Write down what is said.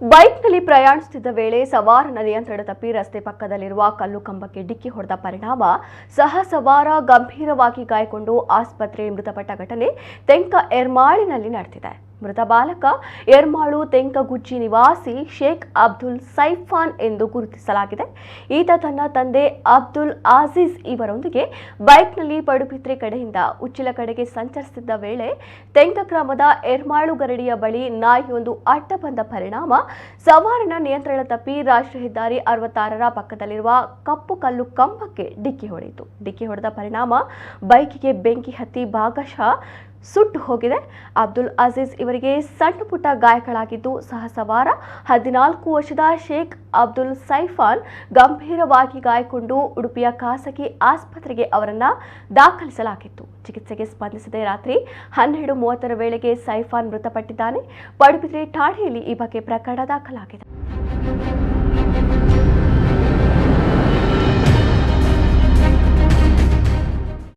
ಬೈಕ್ನಲ್ಲಿ ಪ್ರಯಾಣಿಸುತ್ತಿದ್ದ ವೇಳೆ ಸವಾರನ ನಿಯಂತ್ರಣ ತಪ್ಪಿ ರಸ್ತೆ ಪಕ್ಕದಲ್ಲಿರುವ ಕಲ್ಲು ಕಂಬಕ್ಕೆ ಡಿಕ್ಕಿ ಹೊಡೆದ ಪರಿಣಾಮ ಸಹ ಸವಾರ ಗಂಭೀರವಾಗಿ ಗಾಯಗೊಂಡು ಆಸ್ಪತ್ರೆಯಲ್ಲಿ ಮೃತಪಟ್ಟ ಘಟನೆ ತೆಂಕ ಎರ್ಮಾಳಿನಲ್ಲಿ ನಡೆದಿದೆ. ಮೃತ ಬಾಲಕ ಎರ್ಮಾಳು ತೆಂಕಗುಜ್ಜಿ ನಿವಾಸಿ ಶೇಖ್ ಅಬ್ದುಲ್ ಸೈಫಾನ್ ಎಂದು ಗುರುತಿಸಲಾಗಿದೆ. ಈತ ತನ್ನ ತಂದೆ ಅಬ್ದುಲ್ ಆಜೀಜ್ ಇವರೊಂದಿಗೆ ಬೈಕ್ನಲ್ಲಿ ಪಡುಬಿದ್ರೆ ಕಡೆಯಿಂದ ಉಚ್ಚಿಲ ಕಡೆಗೆ ಸಂಚರಿಸುತ್ತಿದ್ದ ವೇಳೆ ತೆಂಕ ಗ್ರಾಮದ ಎರ್ಮಾಳು ಗರಡಿಯ ಬಳಿ ನಾಯಿಯೊಂದು ಅಡ್ಡ ಬಂದ ಪರಿಣಾಮ ಸವಾರನ ನಿಯಂತ್ರಣ ತಪ್ಪಿ ರಾಷ್ಟ್ರೀಯ ಹೆದ್ದಾರಿ 66ರ ಪಕ್ಕದಲ್ಲಿರುವ ಕಪ್ಪು ಕಲ್ಲು ಕಂಬಕ್ಕೆ ಡಿಕ್ಕಿ ಹೊಡೆಯಿತು. ಡಿಕ್ಕಿ ಹೊಡೆದ ಪರಿಣಾಮ ಬೈಕಿಗೆ ಬೆಂಕಿ ಹತ್ತಿ ಭಾಗಶಃ ಸುಟ್ಟು ಹೋಗಿದೆ. ಅಬ್ದುಲ್ ಅಜೀಜ್ ಇವರಿಗೆ ಸಣ್ಣ ಪುಟ್ಟ ಗಾಯಗಳಾಗಿದ್ದು, ಸಹ ಸವಾರ 14 ವರ್ಷದ ಶೇಖ್ ಅಬ್ದುಲ್ ಸೈಫಾನ್ ಗಂಭೀರವಾಗಿ ಗಾಯಗೊಂಡು ಉಡುಪಿಯ ಖಾಸಗಿ ಆಸ್ಪತ್ರೆಗೆ ಅವರನ್ನು ದಾಖಲಿಸಲಾಗಿತ್ತು. ಚಿಕಿತ್ಸೆಗೆ ಸ್ಪಂದಿಸದೆ ರಾತ್ರಿ 12:30 ವೇಳೆಗೆ ಸೈಫಾನ್ ಮೃತಪಟ್ಟಿದ್ದಾನೆ. ಪಡುಬಿದ್ರೆ ಠಾಣೆಯಲ್ಲಿ ಈ ಬಗ್ಗೆ ಪ್ರಕರಣ ದಾಖಲಾಗಿದೆ.